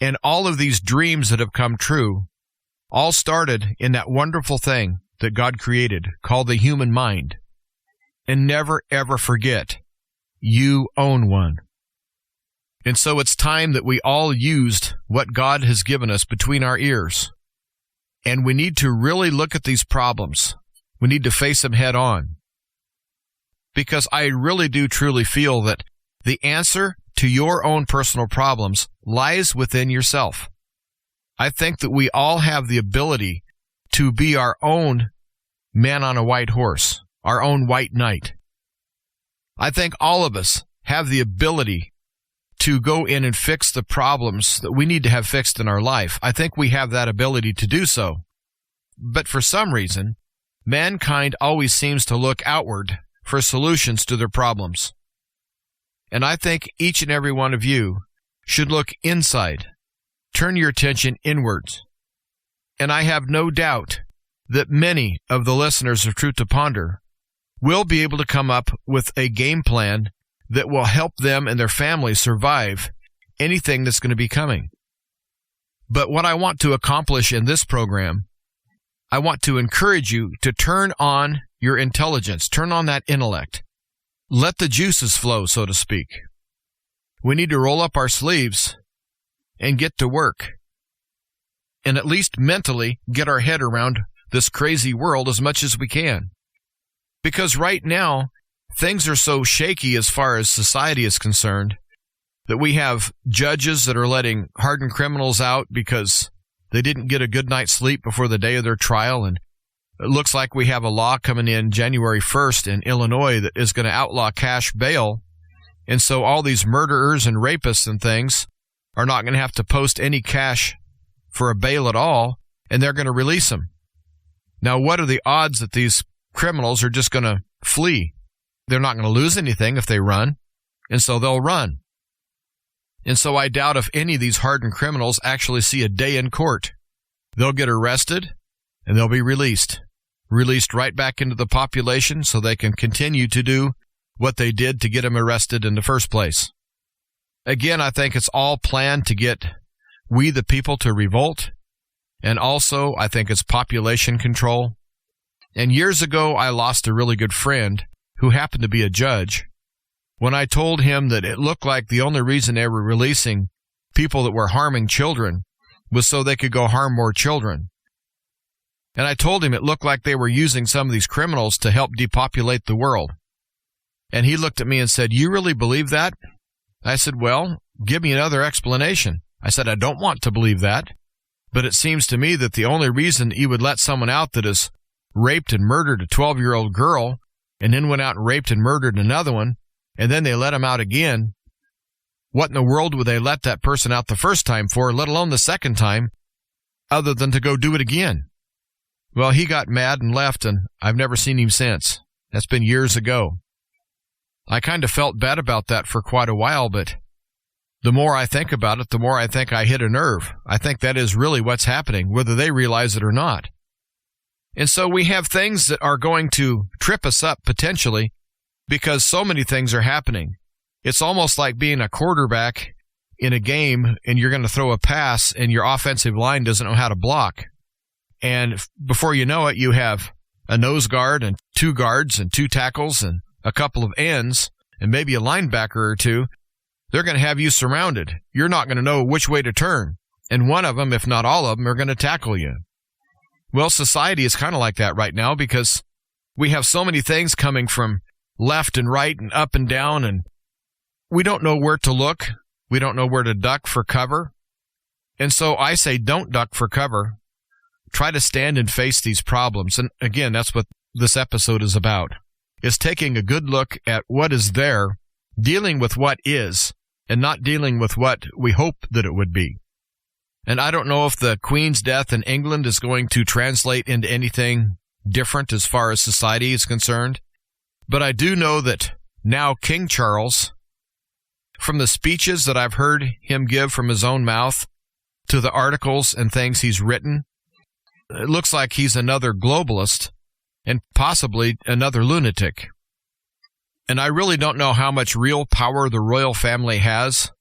And all of these dreams that have come true all started in that wonderful thing that God created called the human mind. And never, ever forget, you own one. And so it's time that we all used what God has given us between our ears. And we need to really look at these problems. We need to face them head on. Because I really do truly feel that the answer to your own personal problems lies within yourself. I think that we all have the ability to be our own man on a white horse, our own white knight. I think all of us have the ability to go in and fix the problems that we need to have fixed in our life. I think we have that ability to do so. But for some reason, mankind always seems to look outward for solutions to their problems. And I think each and every one of you should look inside. Turn your attention inwards. And I have no doubt that many of the listeners of Truth to Ponder will be able to come up with a game plan that will help them and their families survive anything that's going to be coming. But what I want to accomplish in this program, I want to encourage you to turn on your intelligence, turn on that intellect. Let the juices flow, so to speak. We need to roll up our sleeves and get to work. And at least mentally get our head around this crazy world as much as we can. Because right now, things are so shaky as far as society is concerned that we have judges that are letting hardened criminals out because they didn't get a good night's sleep before the day of their trial, and it looks like we have a law coming in January 1st in Illinois that is going to outlaw cash bail. And so all these murderers and rapists and things are not going to have to post any cash for a bail at all, and they're going to release them. Now, what are the odds that these criminals are just going to flee? They're not going to lose anything if they run, and so they'll run. And so I doubt if any of these hardened criminals actually see a day in court. They'll get arrested, and they'll be released right back into the population so they can continue to do what they did to get them arrested in the first place. Again, I think it's all planned to get we the people to revolt, and also I think it's population control. And years ago, I lost a really good friend who happened to be a judge when I told him that it looked like the only reason they were releasing people that were harming children was so they could go harm more children. And I told him it looked like they were using some of these criminals to help depopulate the world. And he looked at me and said, "You really believe that?" I said, "Well, give me another explanation." I said, "I don't want to believe that, but it seems to me that the only reason you would let someone out that has raped and murdered a 12-year-old girl and then went out and raped and murdered another one, and then they let him out again, what in the world would they let that person out the first time for, let alone the second time, other than to go do it again?" Well, he got mad and left, and I've never seen him since. That's been years ago. I kind of felt bad about that for quite a while, but the more I think about it, the more I think I hit a nerve. I think that is really what's happening, whether they realize it or not. And so we have things that are going to trip us up potentially because so many things are happening. It's almost like being a quarterback in a game and you're going to throw a pass and your offensive line doesn't know how to block. And before you know it, you have a nose guard and 2 guards and 2 tackles and a couple of ends and maybe a linebacker or 2. They're going to have you surrounded. You're not going to know which way to turn. And one of them, if not all of them, are going to tackle you. Well, society is kind of like that right now because we have so many things coming from left and right and up and down, and we don't know where to look. We don't know where to duck for cover. And so I say don't duck for cover. Try to stand and face these problems. And again, that's what this episode is about, is taking a good look at what is there, dealing with what is, and not dealing with what we hope that it would be. And I don't know if the Queen's death in England is going to translate into anything different as far as society is concerned. But I do know that now King Charles, from the speeches that I've heard him give from his own mouth to the articles and things he's written, it looks like he's another globalist and possibly another lunatic. And I really don't know how much real power the royal family has,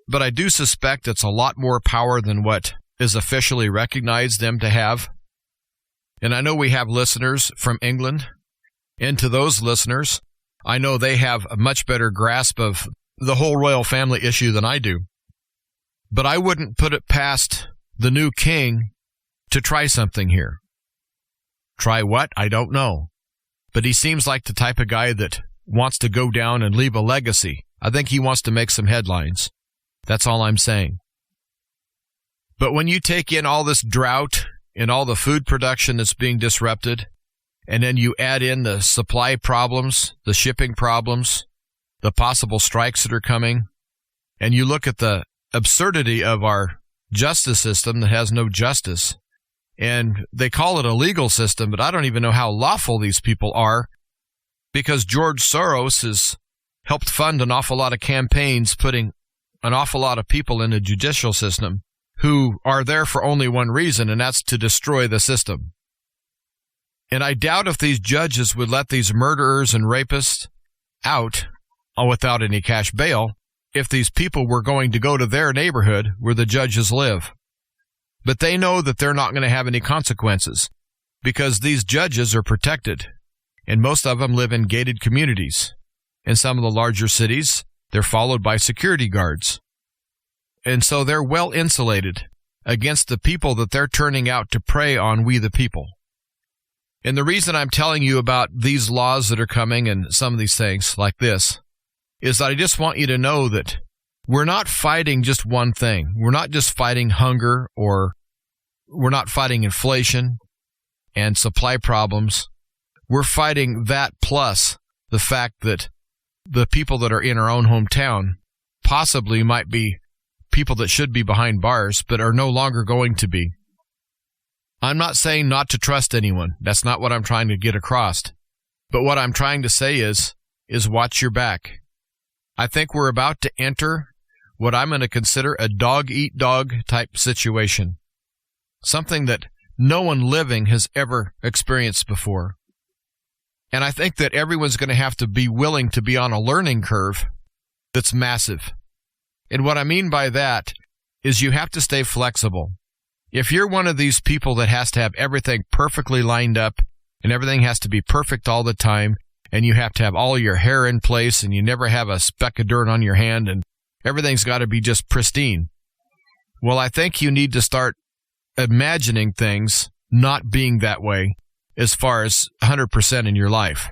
but I do suspect it's a lot more power than what is officially recognized them to have. And I know we have listeners from England, and to those listeners, I know they have a much better grasp of the whole royal family issue than I do. But I wouldn't put it past the new king to try something here. Try what? I don't know. But he seems like the type of guy that wants to go down and leave a legacy. I think he wants to make some headlines. That's all I'm saying. But when you take in all this drought and all the food production that's being disrupted, and then you add in the supply problems, the shipping problems, the possible strikes that are coming, and you look at the absurdity of our justice system that has no justice, and they call it a legal system, but I don't even know how lawful these people are, because George Soros has helped fund an awful lot of campaigns, putting an awful lot of people in the judicial system who are there for only one reason, and that's to destroy the system. And I doubt if these judges would let these murderers and rapists out without any cash bail if these people were going to go to their neighborhood where the judges live. But they know that they're not going to have any consequences because these judges are protected, and most of them live in gated communities. In some of the larger cities, they're followed by security guards. And so they're well insulated against the people that they're turning out to prey on we the people. And the reason I'm telling you about these laws that are coming and some of these things like this is that I just want you to know that we're not fighting just one thing. We're not just fighting hunger, or we're not fighting inflation and supply problems. We're fighting that plus the fact that the people that are in our own hometown possibly might be people that should be behind bars, but are no longer going to be. I'm not saying not to trust anyone. That's not what I'm trying to get across. But what I'm trying to say is watch your back. I think we're about to enter what I'm going to consider a dog-eat-dog type situation. Something that no one living has ever experienced before. And I think that everyone's going to have to be willing to be on a learning curve that's massive. And what I mean by that is you have to stay flexible. If you're one of these people that has to have everything perfectly lined up and everything has to be perfect all the time, and you have to have all your hair in place and you never have a speck of dirt on your hand and everything's got to be just pristine, well, I think you need to start imagining things not being that way as far as 100% in your life.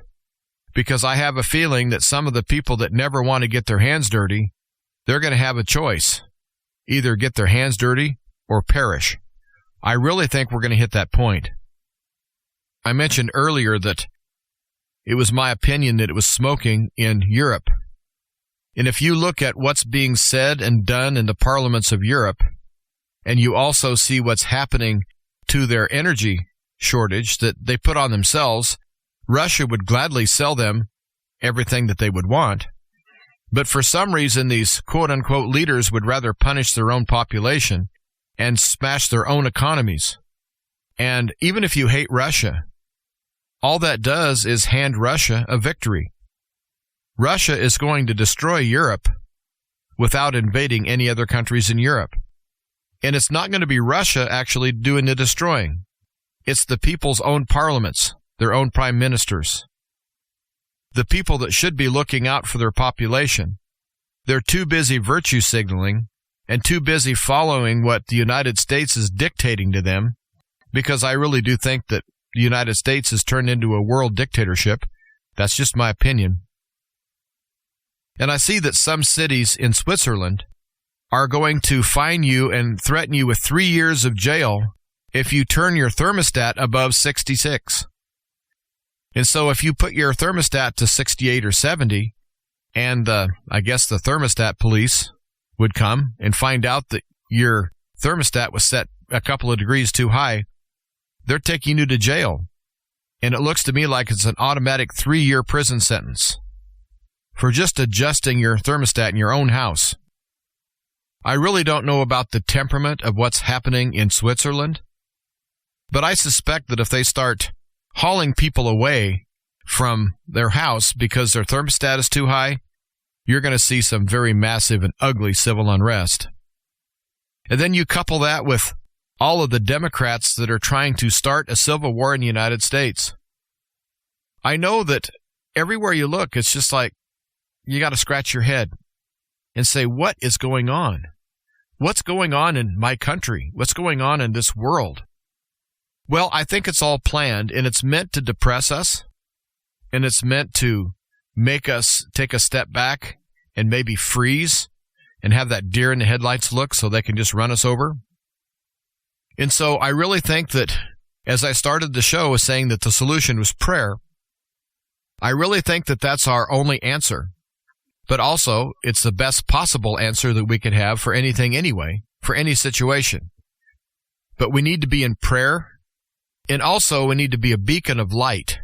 Because I have a feeling that some of the people that never want to get their hands dirty, they're going to have a choice. Either get their hands dirty or perish. I really think we're going to hit that point. I mentioned earlier that it was my opinion that it was smoking in Europe. And if you look at what's being said and done in the parliaments of Europe, and you also see what's happening to their energy shortage that they put on themselves, Russia would gladly sell them everything that they would want. But for some reason, these quote-unquote leaders would rather punish their own population and smash their own economies. And even if you hate Russia, all that does is hand Russia a victory. Russia is going to destroy Europe without invading any other countries in Europe. And it's not going to be Russia actually doing the destroying. It's the people's own parliaments, their own prime ministers. The people that should be looking out for their population. They're too busy virtue signaling and too busy following what the United States is dictating to them, because I really do think that the United States has turned into a world dictatorship. That's just my opinion. And I see that some cities in Switzerland are going to fine you and threaten you with 3 years of jail if you turn your thermostat above 66. And so if you put your thermostat to 68 or 70, and I guess the thermostat police would come and find out that your thermostat was set a couple of degrees too high, they're taking you to jail. And it looks to me like it's an automatic 3-year prison sentence for just adjusting your thermostat in your own house. I really don't know about the temperament of what's happening in Switzerland, but I suspect that if they start hauling people away from their house because their thermostat is too high, you're going to see some very massive and ugly civil unrest. And then you couple that with all of the Democrats that are trying to start a civil war in the United States. I know that everywhere you look, it's just like you got to scratch your head and say, what is going on? What's going on in my country? What's going on in this world? Well, I think it's all planned, and it's meant to depress us, and it's meant to make us take a step back and maybe freeze and have that deer in the headlights look so they can just run us over. And so I really think that, as I started the show with saying that the solution was prayer, I really think that that's our only answer. But also, it's the best possible answer that we could have for anything anyway, for any situation. But we need to be in prayer, and also we need to be a beacon of light,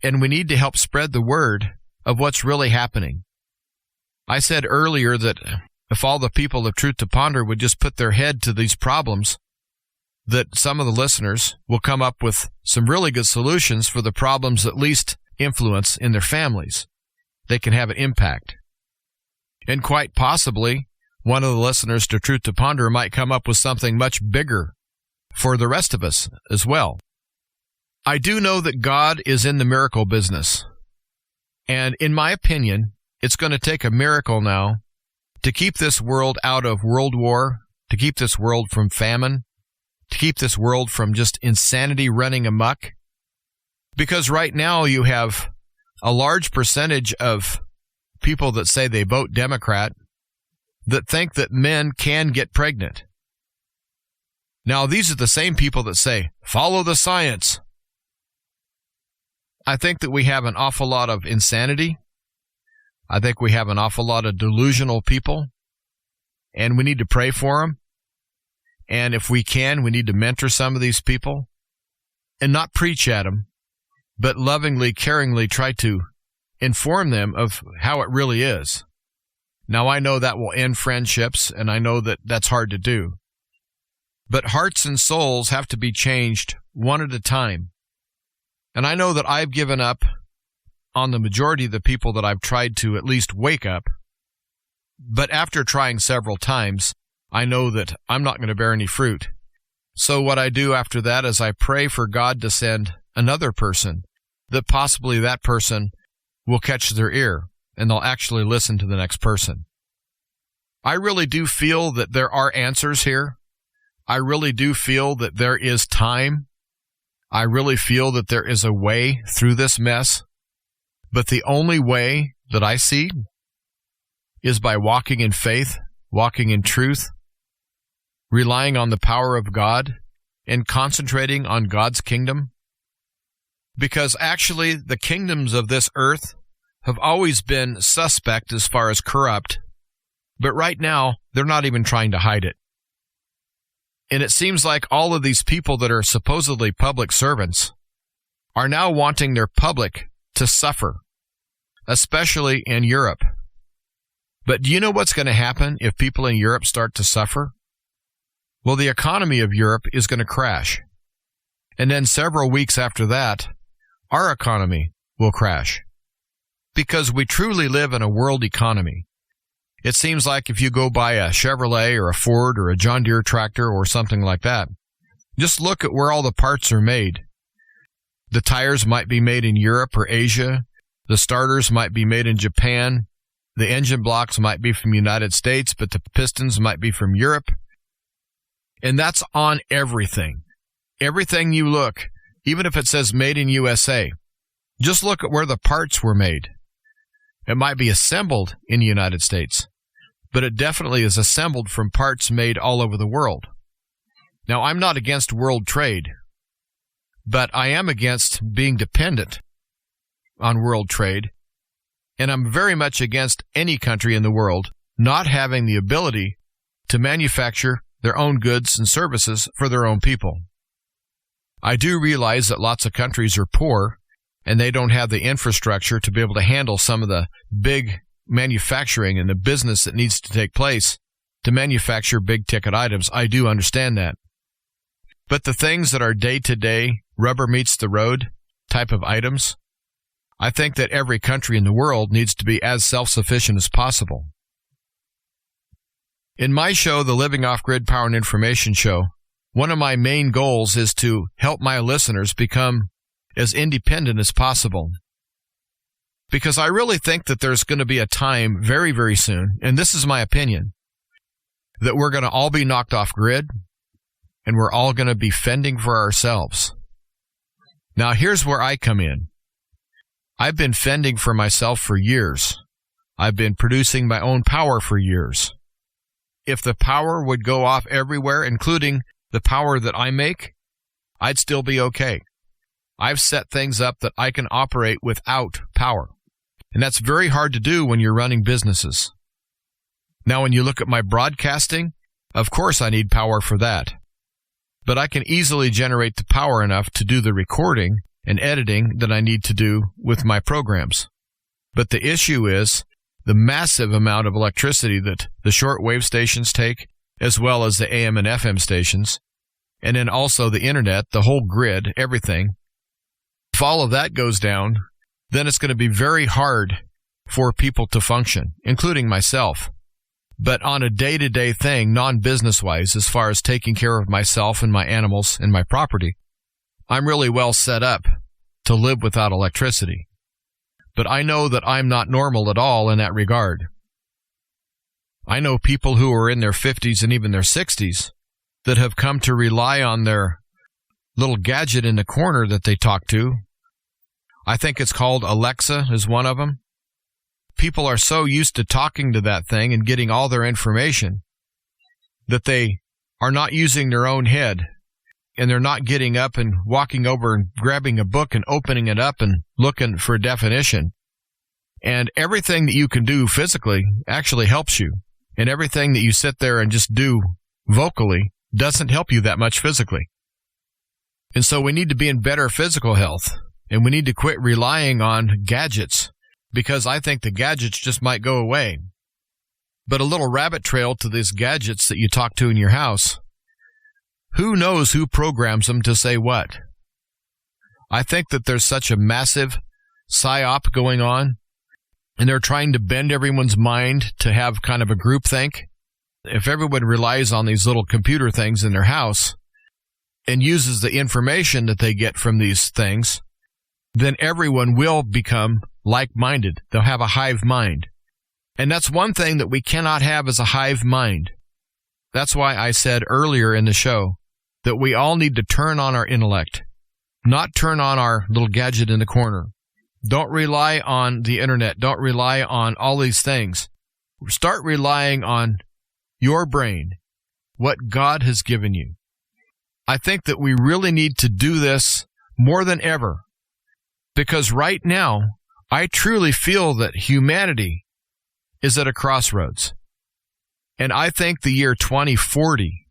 and we need to help spread the word of what's really happening. I said earlier that if all the people of Truth to Ponder would just put their head to these problems, that some of the listeners will come up with some really good solutions for the problems that least influence in their families. They can have an impact. And quite possibly, one of the listeners to Truth to Ponder might come up with something much bigger for the rest of us as well. I do know that God is in the miracle business. And in my opinion, it's going to take a miracle now to keep this world out of world war, to keep this world from famine, to keep this world from just insanity running amok. Because right now you have a large percentage of people that say they vote Democrat that think that men can get pregnant. Now, these are the same people that say, follow the science. I think that we have an awful lot of insanity. I think we have an awful lot of delusional people, and we need to pray for them. And if we can, we need to mentor some of these people and not preach at them, but lovingly, caringly try to inform them of how it really is. Now, I know that will end friendships, and I know that that's hard to do. But hearts and souls have to be changed one at a time. And I know that I've given up on the majority of the people that I've tried to at least wake up. But after trying several times, I know that I'm not going to bear any fruit. So what I do after that is I pray for God to send another person, that possibly that person will catch their ear and they'll actually listen to the next person. I really do feel that there are answers here. I really do feel that there is time. I really feel that there is a way through this mess. But the only way that I see is by walking in faith, walking in truth, relying on the power of God, and concentrating on God's kingdom. Because actually, the kingdoms of this earth have always been suspect as far as corrupt, but right now, they're not even trying to hide it. And it seems like all of these people that are supposedly public servants are now wanting their public to suffer, especially in Europe. But do you know what's going to happen if people in Europe start to suffer? Well, the economy of Europe is going to crash. And then several weeks after that, our economy will crash. Because we truly live in a world economy. It seems like if you go buy a Chevrolet or a Ford or a John Deere tractor or something like that, just look at where all the parts are made. The tires might be made in Europe or Asia. The starters might be made in Japan. The engine blocks might be from the United States, but the pistons might be from Europe. And that's on everything. Everything you look, even if it says made in USA, just look at where the parts were made. It might be assembled in the United States, but it definitely is assembled from parts made all over the world. Now, I'm not against world trade, but I am against being dependent on world trade, and I'm very much against any country in the world not having the ability to manufacture their own goods and services for their own people. I do realize that lots of countries are poor, and they don't have the infrastructure to be able to handle some of the big manufacturing and the business that needs to take place to manufacture big-ticket items. I do understand that. But the things that are day-to-day, rubber meets the road type of items, I think that every country in the world needs to be as self-sufficient as possible. In my show, the Living Off-Grid Power and Information Show, one of my main goals is to help my listeners become as independent as possible. Because I really think that there's going to be a time very, very soon, and this is my opinion, that we're going to all be knocked off grid, and we're all going to be fending for ourselves. Now, here's where I come in. I've been fending for myself for years. I've been producing my own power for years. If the power would go off everywhere, including the power that I make, I'd still be okay. I've set things up that I can operate without power. And that's very hard to do when you're running businesses. Now, when you look at my broadcasting, of course I need power for that. But I can easily generate the power enough to do the recording and editing that I need to do with my programs. But the issue is the massive amount of electricity that the shortwave stations take, as well as the AM and FM stations, and then also the internet, the whole grid, everything. If all of that goes down, then it's going to be very hard for people to function, including myself. But on a day-to-day thing, non-business-wise, as far as taking care of myself and my animals and my property, I'm really well set up to live without electricity. But I know that I'm not normal at all in that regard. I know people who are in their 50s and even their 60s that have come to rely on their little gadget in the corner that they talk to. I think it's called Alexa is one of them. People are so used to talking to that thing and getting all their information that they are not using their own head. and they're not getting up and walking over and grabbing a book and opening it up and looking for a definition. And everything that you can do physically actually helps you. And everything that you sit there and just do vocally doesn't help you that much physically. And so we need to be in better physical health. And we need to quit relying on gadgets, because I think the gadgets just might go away. But a little rabbit trail to these gadgets that you talk to in your house, who knows who programs them to say what? I think that there's such a massive psyop going on, and they're trying to bend everyone's mind to have kind of a groupthink. If everyone relies on these little computer things in their house and uses the information that they get from these things, then everyone will become like-minded. They'll have a hive mind. And that's one thing that we cannot have, is a hive mind. That's why I said earlier in the show that we all need to turn on our intellect, not turn on our little gadget in the corner. Don't rely on the internet. Don't rely on all these things. Start relying on your brain, what God has given you. I think that we really need to do this more than ever. Because right now, I truly feel that humanity is at a crossroads. And I think the year 2040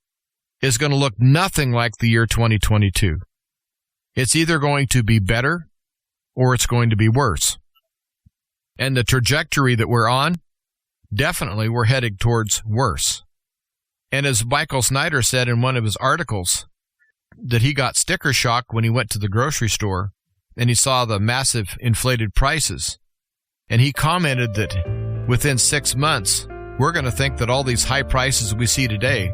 is going to look nothing like the year 2022. It's either going to be better or it's going to be worse. And the trajectory that we're on, definitely we're heading towards worse. And as Michael Snyder said in one of his articles, that he got sticker shock when he went to the grocery store and he saw the massive inflated prices. And he commented that within 6 months, we're going to think that all these high prices we see today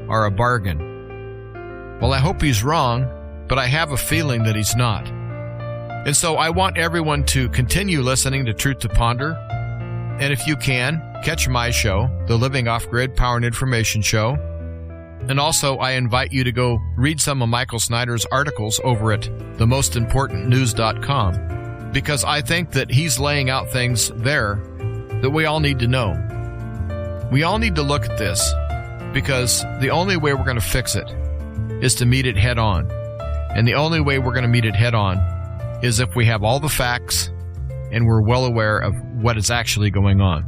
are a bargain. Well, I hope he's wrong, but I have a feeling that he's not. And so I want everyone to continue listening to Truth to Ponder. And if you can, catch my show, the Living Off-Grid Power and Information Show. And also, I invite you to go read some of Michael Snyder's articles over at themostimportantnews.com, because I think that he's laying out things there that we all need to know. We all need to look at this, because the only way we're going to fix it is to meet it head on. And the only way we're going to meet it head on is if we have all the facts and we're well aware of what is actually going on.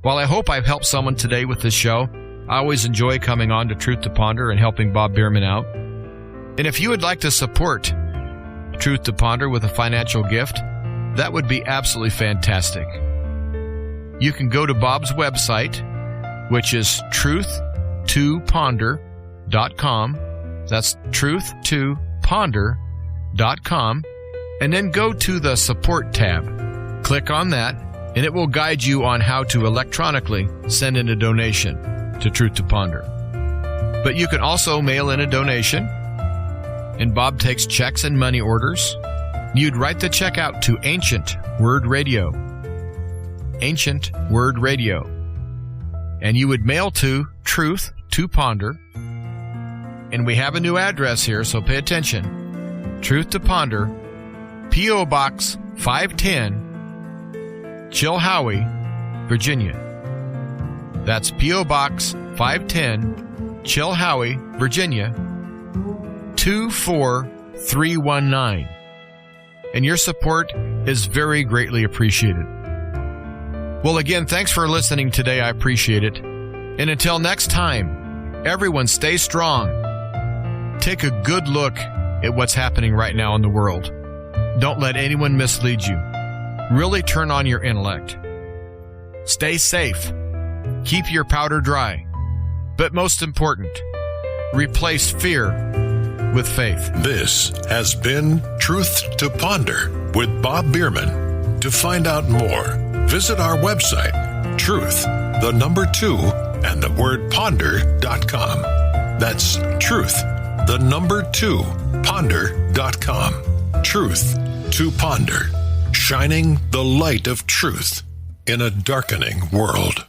While I hope I've helped someone today with this show, I always enjoy coming on to Truth to Ponder and helping Bob Bierman out. And if you would like to support Truth to Ponder with a financial gift, that would be absolutely fantastic. You can go to Bob's website, which is truth2ponder.com. That's truth2ponder.com. And then go to the support tab. Click on that, and it will guide you on how to electronically send in a donation to Truth to Ponder. But you can also mail in a donation, and Bob takes checks and money orders. You'd write the check out to Ancient Word Radio. Ancient Word Radio. And you would mail to Truth to Ponder. And we have a new address here, so pay attention. Truth to Ponder, P.O. Box 510, Chilhowie, Virginia. That's P.O. Box 510, Chilhowie, Virginia, 24319. And your support is very greatly appreciated. Well, again, thanks for listening today. I appreciate it. And until next time, everyone stay strong. Take a good look at what's happening right now in the world. Don't let anyone mislead you. Really turn on your intellect. Stay safe. Keep your powder dry. But most important, replace fear with faith. This has been Truth to Ponder with Bob Bierman. To find out more, visit our website, truth2ponder.com. That's truth2ponder.com. Truth to Ponder, shining the light of truth in a darkening world.